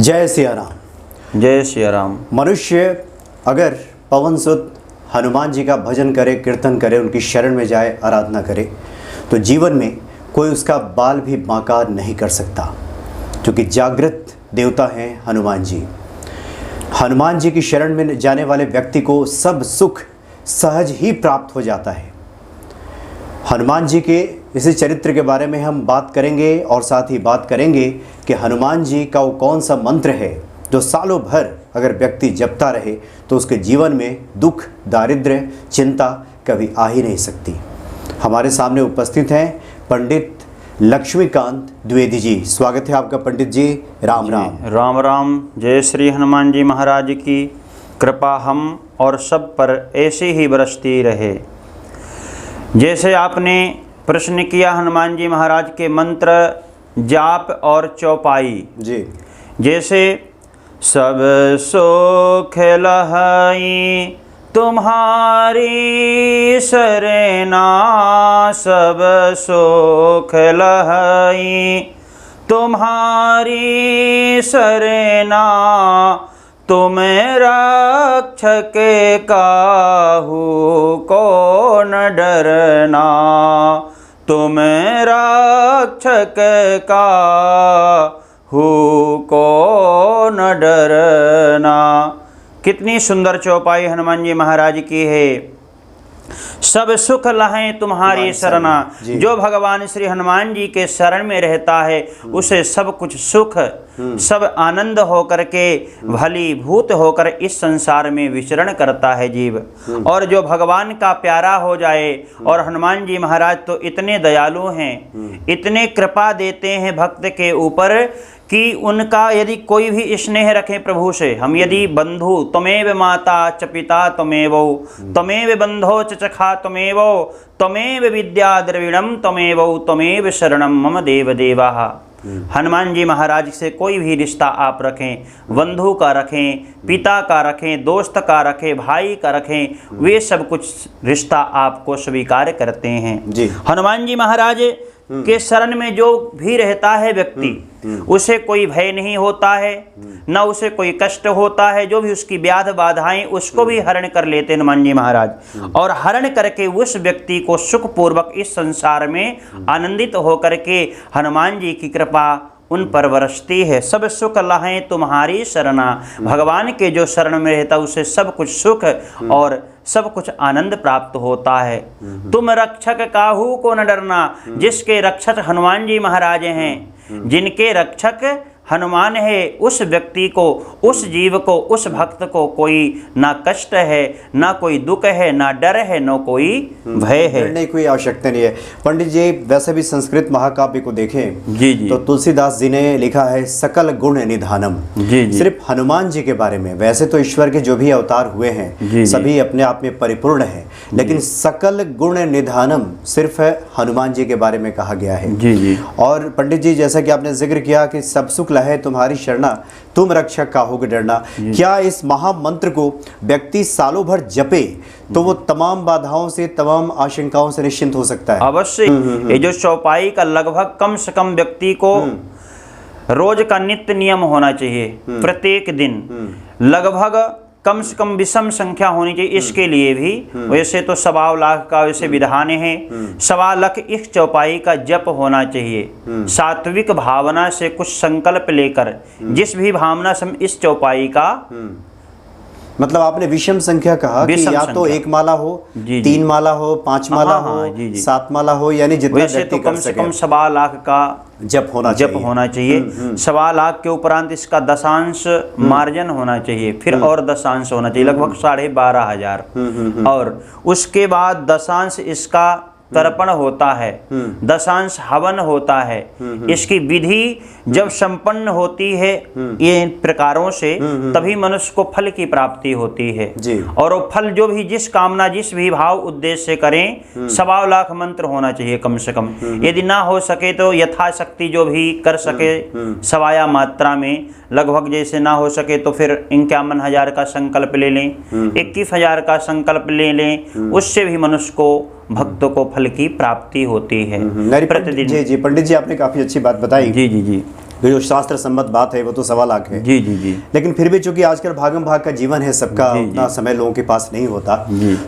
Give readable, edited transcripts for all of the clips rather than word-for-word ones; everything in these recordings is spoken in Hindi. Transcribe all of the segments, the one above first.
जय सिया राम। जय सिया राम। मनुष्य अगर पवन सुत हनुमान जी का भजन करे, कीर्तन करे, उनकी शरण में जाए, आराधना करे, तो जीवन में कोई उसका बाल भी बांका नहीं कर सकता, क्योंकि जागृत देवता हैं हनुमान जी। हनुमान जी की शरण में जाने वाले व्यक्ति को सब सुख सहज ही प्राप्त हो जाता है। हनुमान जी के इसी चरित्र के बारे में हम बात करेंगे और साथ ही बात करेंगे कि हनुमान जी का वो कौन सा मंत्र है जो सालों भर अगर व्यक्ति जपता रहे तो उसके जीवन में दुख, दारिद्र्य, चिंता कभी आ ही नहीं सकती। हमारे सामने उपस्थित हैं पंडित लक्ष्मीकांत द्विवेदी जी। स्वागत है आपका पंडित जी। राम राम। राम राम। जय श्री हनुमान जी महाराज की कृपा हम और सब पर ऐसे ही बरसती रहे। जैसे आपने प्रश्न किया हनुमान जी महाराज के मंत्र, जाप और चौपाई जी। जैसे सब सुख लहई तुम्हारी शरणा, सब सुख लहई तुम्हारी शरणा, तुम रक्षक काहू को न डरना, तुम रक्षक काहू को न डरना। कितनी सुंदर चौपाई हनुमान जी महाराज की है। सब सुख लहें तुम्हारी शरणा। जो भगवान श्री हनुमान जी के शरण में रहता है उसे सब कुछ सुख, सब आनंद होकर के भली भूत होकर इस संसार में विचरण करता है जीव। और जो भगवान का प्यारा हो जाए, और हनुमान जी महाराज तो इतने दयालु हैं, इतने कृपा देते हैं भक्त के ऊपर कि उनका यदि कोई भी स्नेह रखें प्रभु से, हम यदि बंधु त्वमेव माता च पिता त्वमेव, त्वमेव बंधो च सखा त्वमेव, त्वमेव विद्या द्रविणम त्वमेव, त्वमेव शरणम मम देव देवाः। हनुमान जी महाराज से कोई भी रिश्ता आप रखें, बंधु का रखें, पिता का रखें, दोस्त का रखें, भाई का रखें, वे सब कुछ रिश्ता आपको स्वीकार करते हैं जी। हनुमान जी महाराज के शरण में जो भी रहता है व्यक्ति, उसे कोई भय नहीं होता है, न उसे कोई कष्ट होता है। जो भी उसकी व्याध बाधाएं उसको भी हरण कर लेते हनुमान जी महाराज, और हरण करके उस व्यक्ति को सुखपूर्वक इस संसार में आनंदित होकर के हनुमान जी की कृपा उन पर बरसती है। सब सुख लहें तुम्हारी शरणा। भगवान के जो शरण में रहता उसे सब कुछ सुख और सब कुछ आनंद प्राप्त होता है। तुम रक्षक काहू को न डरना। जिसके रक्षक हनुमान जी महाराज हैं, जिनके रक्षक हनुमान है, उस व्यक्ति को, उस जीव को, उस भक्त को कोई ना कष्ट है, ना कोई दुख है, ना डर है, ना कोई भय है। डरने की कोई आवश्यकता नहीं है। पंडित जी, वैसे भी संस्कृत महाकाव्य को देखें जी जी, तो तुलसीदास जी ने लिखा है सकल गुण निधानम। जी जी। सिर्फ हनुमान जी के बारे में, वैसे तो ईश्वर के जो भी अवतार हुए हैं जी सभी अपने आप में परिपूर्ण हैं, लेकिन सकल गुण निधानम सिर्फ हनुमान जी के बारे में कहा गया है जी जी। और पंडित जी, जैसा कि आपने जिक्र किया कि सब सुख लहे तुम्हारी शरणा, तुम रक्षक काहू डरना, क्या इस महामंत्र को व्यक्ति सालों भर जपे तो वो तमाम बाधाओं से, तमाम आशंकाओं से निश्चिंत हो सकता है? अवश्य। ये जो चौपाई का लगभग कम से कम व्यक्ति को रोज का नित्य नियम होना चाहिए। प्रत्येक दिन लगभग कम से कम विषम संख्या होनी चाहिए। इसके लिए भी वैसे तो 1.25 लाख का वैसे विधान है, 1.25 लाख इस चौपाई का जप होना चाहिए। सात्विक भावना से कुछ संकल्प लेकर, जिस भी भावना से हम इस चौपाई का, मतलब आपने विषम संख्या कहा कि या तो 1 माला हो, 3 माला हो, 5 माला हो, 7 माला हो, यानी जितना वैसे तो कम से कम 1.25 लाख का जप होना चाहिए। 1.25 लाख के उपरांत इसका दशांश मार्जन होना चाहिए, फिर और दशांश होना चाहिए, लगभग 12,500। और उसके बाद दशांश इसका तर्पण होता है, दशांश हवन होता है। इसकी विधि जब संपन्न होती है ये प्रकारों से, तभी मनुष्य को फल की प्राप्ति होती है जी। और वो फल जो भी, जिस कामना, जिस भी भाव उद्देश्य से करें, 1.25 लाख मंत्र होना चाहिए कम से कम। यदि ना हो सके तो यथाशक्ति जो भी कर सके सवाया मात्रा में, लगभग जैसे ना हो सके तो फिर 51,000 का संकल्प ले लें, 21,000 का संकल्प ले लें, उससे भी मनुष्य को, भक्तों को फल की प्राप्ति होती है प्रतिदिन। जी जी, पंडित जी आपने काफी अच्छी बात बताई। जी जी जी। जो शास्त्र सम्मत बात है वो तो 1.25 लाख है। जी जी जी। लेकिन फिर भी चूंकि आजकल भागम भाग का जीवन है, सबका उतना समय लोगों के पास नहीं होता,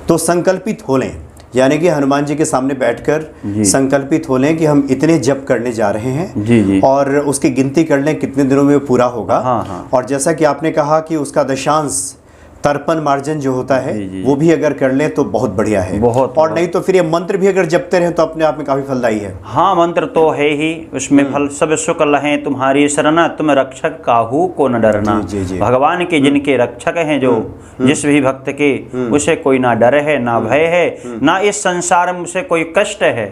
तो संकल्पित हो लें, यानी कि हनुमान जी के सामने बैठकर संकल्पित हो लें कि हम इतने जप करने जा रहे हैं जी जी। और उसकी गिनती कर लें कितने दिनों में वो पूरा होगा। हाँ। और जैसा कि आपने कहा कि उसका दशांश तर्पण मार्जन जो होता है जी। वो भी अगर कर लें तो बहुत बढ़िया है। और नहीं तो फिर ये मंत्र भी अगर जपते रहें तो अपने आप में काफी फलदायी है। हाँ, मंत्र तो है ही, उसमें फल सब सुख लहें तुम्हारी शरणा, तुम रक्षक काहू को न डरना। जी। भगवान के जिनके रक्षक हैं, जो जिस भी भक्त के, उसे कोई ना डर है, ना भय है, ना इस संसार में उसे कोई कष्ट है।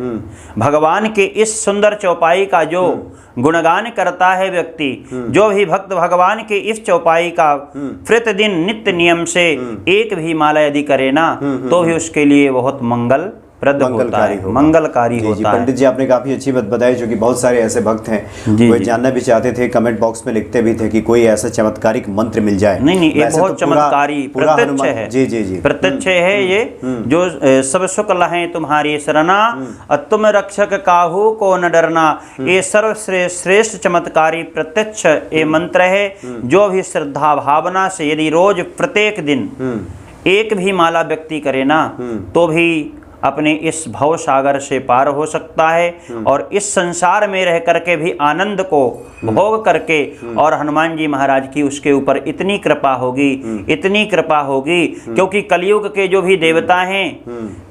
भगवान के इस सुंदर चौपाई का जो गुणगान करता है व्यक्ति, जो भी भक्त भगवान के इस चौपाई का प्रतिदिन नित्य नियम से एक भी माला यदि करे ना, तो भी उसके लिए बहुत मंगलकारी होता है। पंडित जी आपने काफी अच्छी बात बताई, जो कि बहुत सारे ऐसे भक्त हैं वो जानना भी चाहते थे, कमेंट बॉक्स में लिखते भी थे कि कोई ऐसा चमत्कारिक मंत्र मिल जाए। नहीं, ये बहुत चमत्कारी प्रत्यक्ष है। जी प्रत्यक्ष है ये, जो सब सुख लहें तुम्हारी शरणा, तुम रक्षक काहू को न डरना। ये सर्वश्रेष्ठ चमत्कारी प्रत्यक्ष ये मंत्र है, जो भी श्रद्धा भावना से यदि रोज प्रत्येक दिन एक भी माला व्यक्ति करे ना, तो भी अपने इस भव सागर से पार हो सकता है और इस संसार में रह करके भी आनंद को भोग करके, और हनुमान जी महाराज की उसके ऊपर इतनी कृपा होगी, क्योंकि कलयुग के जो भी देवता हैं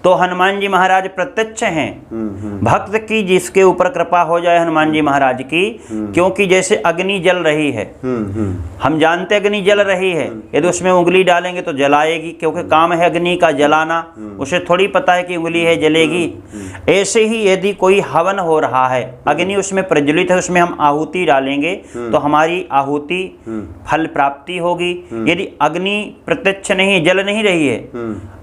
तो हनुमान जी महाराज प्रत्यक्ष हैं। भक्त की जिसके ऊपर कृपा हो जाए हनुमान जी महाराज की, क्योंकि जैसे अग्नि जल रही है, हम जानते अग्नि जल रही है, यदि उसमें उंगली डालेंगे तो जलाएगी, क्योंकि काम है अग्नि का जलाना, उसे थोड़ी पता है कि उंगली है जलेगी। ऐसे ही यदि कोई हवन हो रहा है, अग्नि उसमें प्रज्वलित है, उसमें हम आहुति डालेंगे तो हमारी आहुति फल प्राप्ति होगी। यदि अग्नि प्रत्यक्ष नहीं, जल नहीं रही है,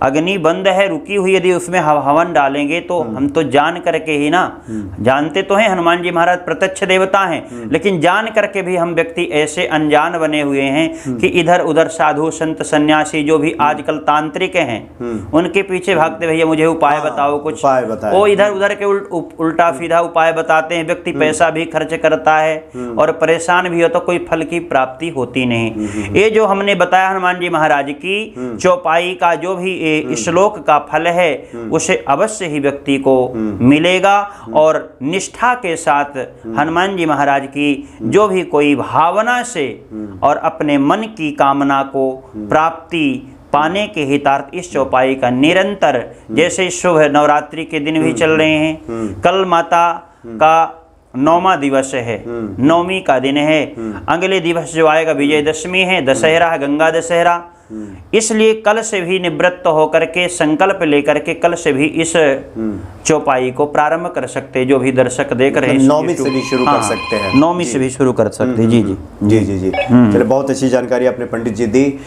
अग्नि बंद है, रुकी हुई, यदि उसमें हवन डालेंगे तो हम तो जान करके ही ना, जानते तो हैं हनुमान जी महाराज प्रत्यक्ष देवता हैं, लेकिन जान करके भी हम व्यक्ति ऐसे अनजान बने हुए हैं कि इधर उधर साधु संत सन्यासी जो भी आजकल तांत्रिक हैं, उनके पीछे भागते, भैया मुझे उपाय बताओ कुछ, वो इधर उधर के उल्टा सीधा उपाय बताते हैं। व्यक्ति पैसा भी खर्च करता है और परेशान भी हो तो कोई फल की प्राप्ति होती नहीं। ये जो हमने बताया हनुमान जी महाराज की चौपाई का जो भी श्लोक का फल है, उसे अवश्य ही व्यक्ति को मिलेगा। और निष्ठा के साथ हनुमान जी महाराज की जो भी कोई भावना से और अपने मन की कामना को प्राप्ति पाने के हितार्थ इस चौपाई का निरंतर, जैसे शुभ नवरात्रि के दिन भी चल रहे हैं, कल माता का 9वां दिवस है, 9वीं का दिन है, अगले दिवस जो आएगा विजयदशमी है, दशहरा है, गंगा दशहरा। इसलिए कल से भी निवृत्त होकर के संकल्प लेकर के कल से भी इस चौपाई को प्रारंभ कर सकते, जो भी दर्शक देख रहे हैं, 9वीं से भी शुरू कर सकते हैं, 9वीं से भी शुरू कर सकते हैं। जी। चलिए, बहुत अच्छी जानकारी आपने पंडित जी दी।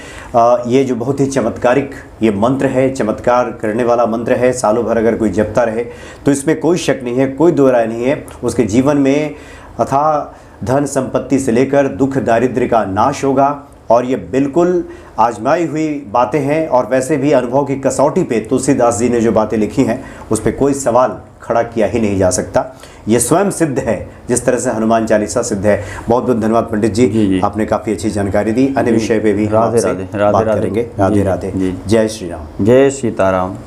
ये जो बहुत ही चमत्कारिक ये मंत्र है, चमत्कार करने वाला मंत्र है, सालों भर अगर कोई जपता रहे तो इसमें कोई शक नहीं है, कोई दो राय नहीं है, उसके जीवन में अथाह धन संपत्ति से लेकर दुख दारिद्र्य का नाश होगा। और ये बिल्कुल आजमाई हुई बातें हैं, और वैसे भी अनुभव की कसौटी पे तुलसीदास जी ने जो बातें लिखी हैं उस पर कोई सवाल खड़ा किया ही नहीं जा सकता। ये स्वयं सिद्ध है, जिस तरह से हनुमान चालीसा सिद्ध है। बहुत बहुत धन्यवाद पंडित जी, आपने काफ़ी अच्छी जानकारी दी। अन्य विषय पे भी राधे राधे बात करेंगे। राधे राधे, जय श्री राम, जय सीताराम।